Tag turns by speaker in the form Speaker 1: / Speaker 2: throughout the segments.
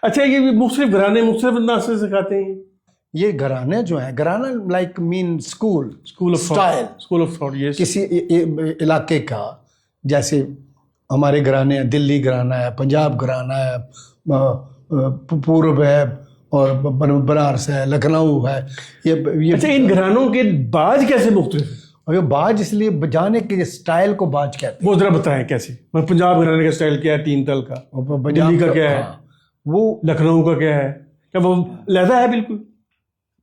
Speaker 1: अच्छा, ये भी मुख्तलिफ घराने मुख्तलिफ अंदाज से सिखाते हैं?
Speaker 2: ये घराने जो है, घराना like mean school
Speaker 1: of
Speaker 2: style,
Speaker 1: school of thought. ये
Speaker 2: किसी इलाके का। जैसे हमारे घराने हैं, दिल्ली घराना है, पंजाब घराना है, पूर्व है, और बनारस है, लखनऊ है। ये
Speaker 1: अच्छा, इन घरानों के बाज कैसे मुख्तलिफ है?
Speaker 2: और ये बाज इसलिए बजाने के स्टाइल को बाज कहते
Speaker 1: वो जरा बताएं कैसे। मैं पंजाब घराने का स्टाइल क्या है, 3 तल का,
Speaker 2: हैं।
Speaker 1: दिल्ली का क्या है,
Speaker 2: हाँ, वो
Speaker 1: लखनऊ का क्या है, क्या वो लहदा है बिल्कुल?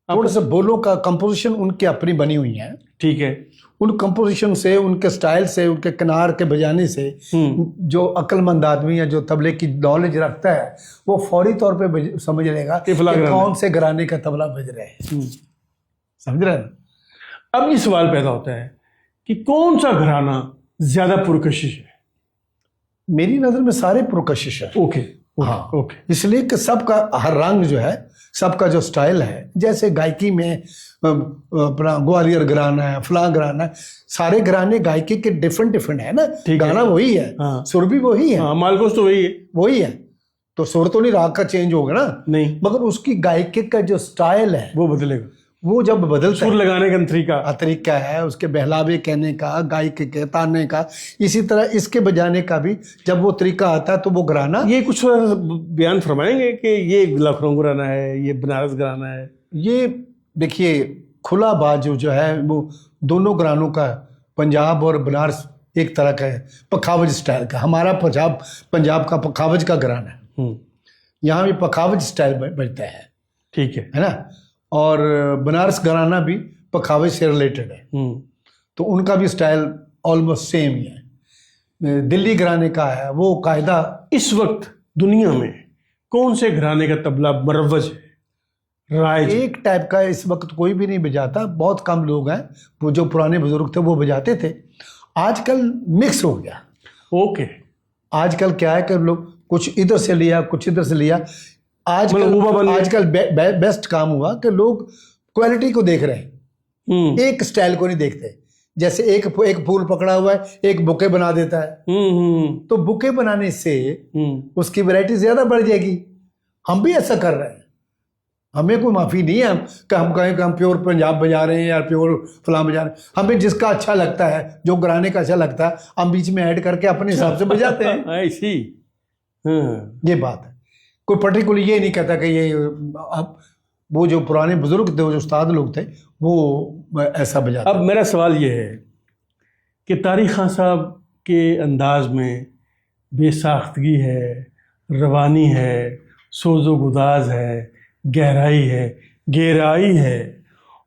Speaker 2: थोड़ा सा बोलों का कंपोजिशन उनकी अपनी बनी हुई है।
Speaker 1: ठीक है।
Speaker 2: उन कंपोजिशन से, उनके स्टाइल से, उनके किनार के बजाने से जो अक्लमंद आदमी है, जो तबले की नॉलेज रखता है, वो फौरी तौर पे समझ लेगा कि कौन से घराने का तबला बज रहा है। समझ रहे हैं?
Speaker 1: अब ये सवाल पैदा होता है कि कौन सा घराना ज्यादा पुरकशिश है?
Speaker 2: मेरी नजर में सारे पुरकशिश है।
Speaker 1: ओके।
Speaker 2: हाँ,
Speaker 1: ओके।
Speaker 2: इसलिए कि सबका हर रंग जो है, सबका जो स्टाइल है, जैसे गायकी में अपना ग्वालियर घराना है, फलां घराना है, सारे घराने गायकी के डिफरेंट है ना। गाना वही है,
Speaker 1: हाँ।
Speaker 2: सुर भी वही है,
Speaker 1: हाँ, मालकोस तो वही है।
Speaker 2: तो सुर तो नहीं, राग का चेंज होगा ना,
Speaker 1: नहीं,
Speaker 2: मगर उसकी गायकी का जो स्टाइल है
Speaker 1: वो बदलेगा।
Speaker 2: वो जब बदलता
Speaker 1: सुर लगाने का
Speaker 2: तरीका है, उसके बहलावे कहने का, गायकी के ताने का, इसी तरह इसके बजाने का भी जब वो तरीका आता है तो वो घराना।
Speaker 1: ये कुछ बयान फरमाएंगे कि ये लखनऊ घराना है, ये बनारस घराना है?
Speaker 2: ये देखिए, खुला बाजू जो है वो दोनों घरानों का, पंजाब और बनारस एक तरह का है, पखावज स्टाइल का। हमारा पंजाब का पखावज का घराना है, यहाँ भी पखावज स्टाइल बजता है।
Speaker 1: ठीक है
Speaker 2: ना। और बनारस घराना भी पखावज से रिलेटेड है, तो उनका भी स्टाइल ऑलमोस्ट सेम ही है। दिल्ली घराने का है वो कायदा।
Speaker 1: इस वक्त दुनिया में कौन से घराने का तबला मरवज है, राइज?
Speaker 2: एक टाइप का इस वक्त कोई भी नहीं बजाता, बहुत कम लोग हैं। वो जो पुराने बुजुर्ग थे वो बजाते थे, आजकल मिक्स हो गया।
Speaker 1: ओके।
Speaker 2: आजकल क्या है कि लोग कुछ इधर से लिया, कुछ इधर से लिया। आजकल बेस्ट काम हुआ कि लोग क्वालिटी को देख रहे हैं, एक स्टाइल को नहीं देखते। जैसे एक फूल पकड़ा हुआ है, एक बुके बना देता है, तो बुके बनाने से उसकी वैरायटी ज्यादा बढ़ जाएगी। हम भी ऐसा कर रहे हैं, हमें कोई माफी नहीं है कि हम कहें कि हम प्योर पंजाब बजा रहे हैं या प्योर फलां बजा रहे हैं। हमें जिसका अच्छा लगता है, जो घराने का अच्छा लगता है, हम बीच में ऐड करके अपने हिसाब से बजाते हैं।
Speaker 1: ऐसी
Speaker 2: ये बात है। कोई पर्टिकुलर ये नहीं कहता कि ये अब वो जो पुराने बुजुर्ग थे, वो जो उस्ताद लोग थे, वो ऐसा बजाते।
Speaker 1: अब मेरा सवाल ये है कि तारिक खान साहब के अंदाज में बेसाख्तगी है, रवानी है, सोजो गुदाज है, गहराई है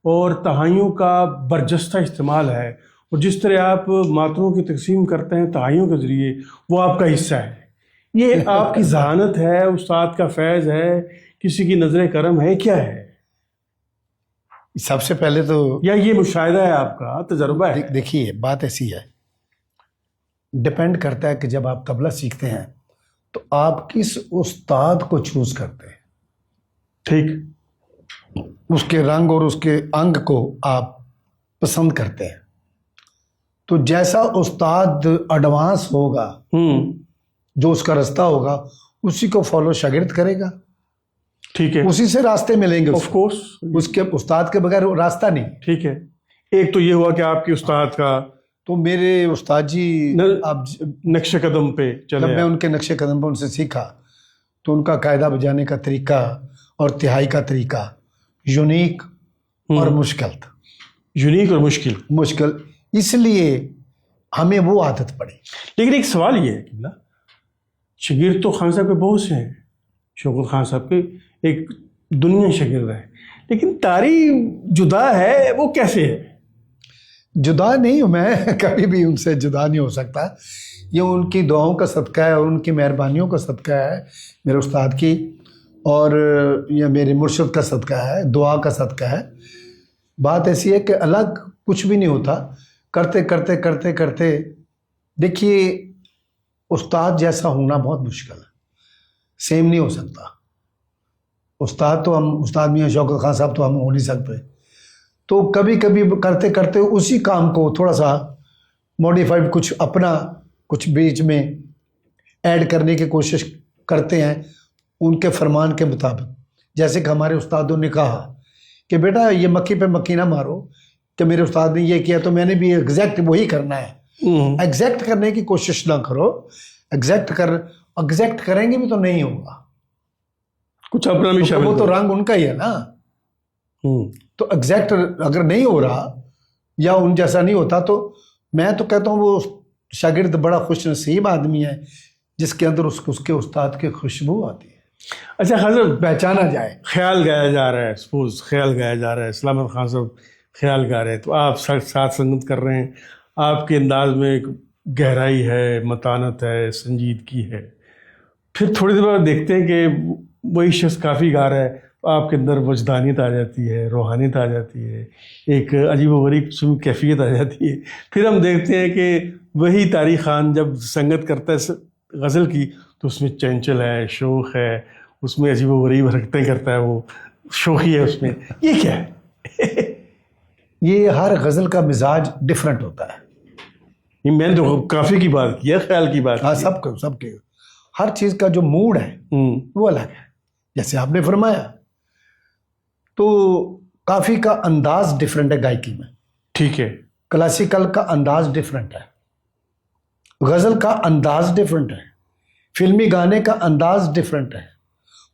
Speaker 1: और तहाइयों का बरजस्ता इस्तेमाल है। और जिस तरह आप मातरों की तकसीम करते हैं तहाइयों के ज़रिए, वो आपका हिस्सा है। ये आपकी जहानत है, उस्ताद का फैज़ है, किसी की नज़र करम है, क्या है?
Speaker 2: सबसे पहले तो
Speaker 1: या ये मुशाहिदा है, आपका तजर्बा है?
Speaker 2: देखिए, बात ऐसी है, डिपेंड करता है कि जब आप तबला सीखते हैं तो आप किस उस्ताद को चूज करते हैं।
Speaker 1: ठीक।
Speaker 2: उसके रंग और उसके अंग को आप पसंद करते हैं, तो जैसा उस्ताद एडवांस होगा, जो उसका रास्ता होगा, उसी को फॉलो शागिर्द करेगा।
Speaker 1: ठीक है,
Speaker 2: उसी से रास्ते मिलेंगे।
Speaker 1: ऑफ कोर्स,
Speaker 2: उसके उस्ताद के बगैर रास्ता नहीं।
Speaker 1: ठीक है। एक तो ये हुआ कि आपके उस्ताद का,
Speaker 2: तो मेरे उस्ताद जी आप
Speaker 1: नक्शे कदम पे चले।
Speaker 2: जब मैं उनके नक्शे कदम पर उनसे सीखा तो उनका कायदा बजाने का तरीका और तिहाई का तरीका यूनिक और मुश्किल था।
Speaker 1: यूनिक और मुश्किल,
Speaker 2: इसलिए हमें वो आदत पड़ी।
Speaker 1: लेकिन एक सवाल ये है कि शागिर्द तो खान साहब के बहुत से हैं, शौकत खान साहब के एक दुनिया शागिर्द है, लेकिन तारी जुदा है, वो कैसे है?
Speaker 2: जुदा नहीं हूँ मैं, कभी भी उनसे जुदा नहीं हो सकता। ये उनकी दुआओं का सदका है और उनकी मेहरबानियों का सदका है, मेरे उस्ताद की, और यह मेरे मुर्शिद का सदका है, दुआ का सदका है। बात ऐसी है कि अलग कुछ भी नहीं होता, करते करते करते करते। देखिए, उस्ताद जैसा होना बहुत मुश्किल है, सेम नहीं हो सकता। उस्ताद मियाँ शौकत खान साहब तो हम हो नहीं सकते। तो कभी कभी करते करते उसी काम को थोड़ा सा मॉडिफाइड, कुछ अपना, कुछ बीच में ऐड करने की कोशिश करते हैं, उनके फरमान के मुताबिक, जैसे कि हमारे उस्तादों ने कहा कि बेटा ये मक्खी पे मक्खी ना मारो, कि मेरे उस्ताद ने ये किया तो मैंने भी एग्जैक्ट वही करना है। एग्जैक्ट करने की कोशिश ना करो, एग्जैक्ट करेंगे भी तो नहीं होगा,
Speaker 1: कुछ अपना भी शामिल
Speaker 2: वो तो रंग उनका ही है ना। तो एग्जैक्ट अगर नहीं हो रहा या उन जैसा नहीं होता, तो मैं तो कहता हूँ वो शागिर्द बड़ा खुश नसीब आदमी है जिसके अंदर उसके उस्ताद की खुशबू आती है।
Speaker 1: अच्छा खान
Speaker 2: पहचाना जाए।
Speaker 1: ख्याल गाया जा रहा है, सपोज ख्याल गाया जा रहा है, सलामत खान साहब ख्याल गा रहे हैं, तो आप साथ संगत कर रहे हैं, आपके अंदाज में एक गहराई है, मतानत है, संजीदगी है। फिर थोड़ी देर बाद देखते हैं कि वही शख्स काफ़ी गा रहा है, तो आपके अंदर वजदानियत आ जाती है, रूहानियत आ जाती है, एक अजीब व गरीब किस्म की कैफियत आ जाती है। फिर हम देखते हैं कि वही तारिक खान जब संगत करता है गज़ल की, तो उसमें चंचल है, शौक़ है, उसमें अजीब व गरीब हरकतें करता है, वो शौक़ी है उसमें। ये क्या है?
Speaker 2: ये हर गज़ल का मिजाज डिफरेंट होता है।
Speaker 1: ये मैंने तो काफ़ी की बात की है, ख्याल की बात।
Speaker 2: हाँ, सबके हर चीज़ का जो मूड है वो अलग है। जैसे आपने फरमाया, तो काफ़ी का अंदाज डिफरेंट है गायकी में।
Speaker 1: ठीक है।
Speaker 2: क्लासिकल का अंदाज डिफरेंट है, गज़ल का अंदाज डिफरेंट है, फिल्मी गाने का अंदाज डिफरेंट है,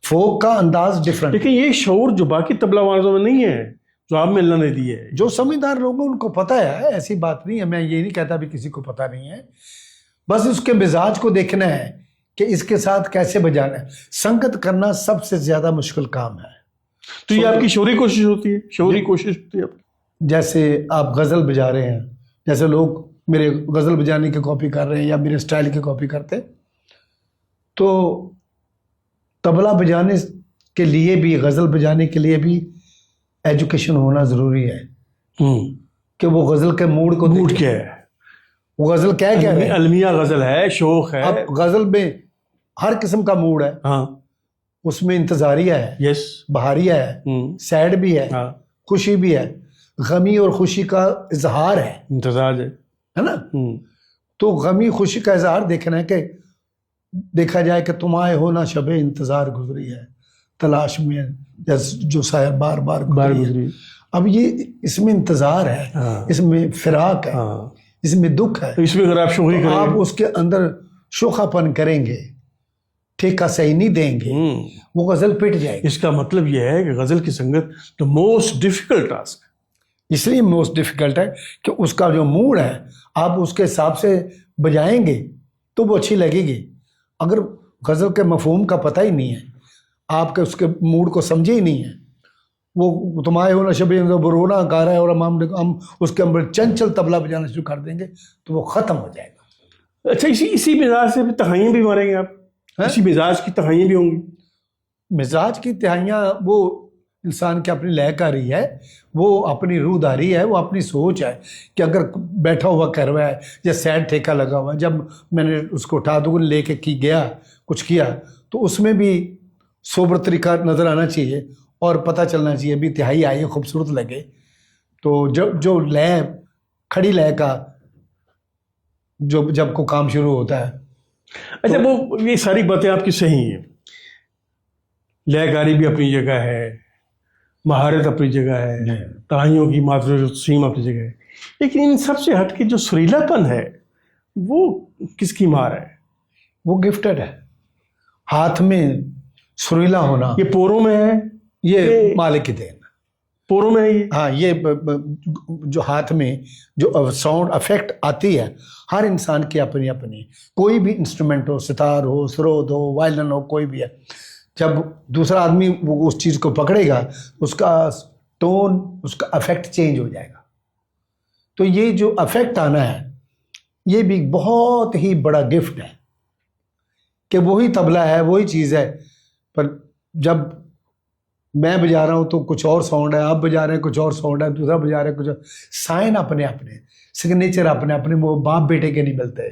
Speaker 2: फोक का अंदाज डिफरेंट।
Speaker 1: लेकिन ये शौर जो बाकी तबला वाजों में नहीं है, जो आप में अल्लाह ने दी है।
Speaker 2: जो समझदार लोग हैं उनको पता है, ऐसी बात नहीं है। मैं ये नहीं कहता भी किसी को पता नहीं है, बस उसके मिजाज को देखना है कि इसके साथ कैसे बजाना है। संगत करना सबसे ज़्यादा मुश्किल काम है।
Speaker 1: तो ये आपकी शौरी कोशिश होती है, शौरी कोशिश होती है आपकी।
Speaker 2: जैसे आप गज़ल बजा रहे हैं, जैसे लोग मेरे गज़ल बजाने की कॉपी कर रहे हैं या मेरे स्टाइल की कॉपी करते, तो तबला बजाने के लिए भी, गज़ल बजाने के लिए भी एजुकेशन होना ज़रूरी है कि वो गज़ल के मूड को,
Speaker 1: मूड क्या है,
Speaker 2: वो गज़ल क्या है,
Speaker 1: अलमिया गज़ल है, शौक़ है।
Speaker 2: अब गज़ल में हर किस्म का मूड है।
Speaker 1: हाँ,
Speaker 2: उसमें इंतज़ारिया है,
Speaker 1: यस,
Speaker 2: बहारिया है, सैड भी है,
Speaker 1: हाँ,
Speaker 2: खुशी भी है, गमी और खुशी का इजहार है,
Speaker 1: इंतज़ार
Speaker 2: है ना। तो गमी खुशी का इजहार देखना है कि देखा जाए कि तुम आए हो ना शबे इंतज़ार गुजरी है, तलाश में जो शायर बार बार गुजरी। अब ये इसमें इंतज़ार है, हाँ, इसमें फिराक है, हाँ, इसमें दुख है।
Speaker 1: तो इसमें अगर आप शौक़ी करेंगे,
Speaker 2: आप उसके अंदर शोखापन करेंगे, ठेका सही नहीं देंगे, वो गज़ल पिट जाएगी।
Speaker 1: इसका मतलब यह है कि गज़ल की संगत द मोस्ट डिफिकल्ट टास्क,
Speaker 2: इसलिए मोस्ट डिफिकल्ट है कि उसका जो मूड है आप उसके हिसाब से बजाएंगे तो वो अच्छी लगेगी। अगर गज़ल के मफहूम का पता ही नहीं है, आपके उसके मूड को समझे ही नहीं है, वो तुम्हारे होना शबे रोना गा रहा है और हम उसके अंदर चंचल तबला बजाना शुरू कर देंगे तो वो ख़त्म हो जाएगा।
Speaker 1: अच्छा, इसी मिजाज से तहाइयाँ भी मारेंगे आप? इसी मिजाज की तहाइयाँ भी होंगी?
Speaker 2: मिजाज की तहाइयाँ वो इंसान की अपनी लयकारी है, वो अपनी रूहदारी है, वो अपनी सोच है कि अगर बैठा हुआ कर रहा है या सैड ठेका लगा हुआ है, जब मैंने उसको उठा दो लेके की गया कुछ किया तो उसमें भी सोबर तरीका नज़र आना चाहिए और पता चलना चाहिए भी तिहाई आई खूबसूरत लगे। तो जो लय, खड़ी लय का जब को काम शुरू होता है।
Speaker 1: अच्छा, वो ये सारी बातें आपकी सही हैं, लयकारी भी अपनी जगह है, महारत अपनी जगह है, तराइयों की मात्रा सीम अपनी जगह है, लेकिन इन सब से हट के जो सुरीलापन है वो किसकी मार है?
Speaker 2: वो गिफ्टेड है। हाथ में सुरीला होना
Speaker 1: ये पोरों में है,
Speaker 2: ये मालिक की देन।
Speaker 1: पोरों में है ये।
Speaker 2: हाँ, ये जो हाथ में जो साउंड इफेक्ट आती है, हर इंसान की अपनी अपनी, कोई भी इंस्ट्रूमेंट हो, सितार हो, सरोद हो, वायलिन हो, कोई भी है, जब दूसरा आदमी वो उस चीज़ को पकड़ेगा उसका टोन, उसका अफेक्ट चेंज हो जाएगा। तो ये जो अफेक्ट आना है ये भी बहुत ही बड़ा गिफ्ट है कि वही तबला है, वही चीज़ है, पर जब मैं बजा रहा हूँ तो कुछ और साउंड है, आप बजा रहे हैं कुछ और साउंड है, दूसरा बजा रहे हैं कुछ और, साइन अपने अपने, सिग्नेचर अपने अपने, वो बाप बेटे के नहीं मिलते।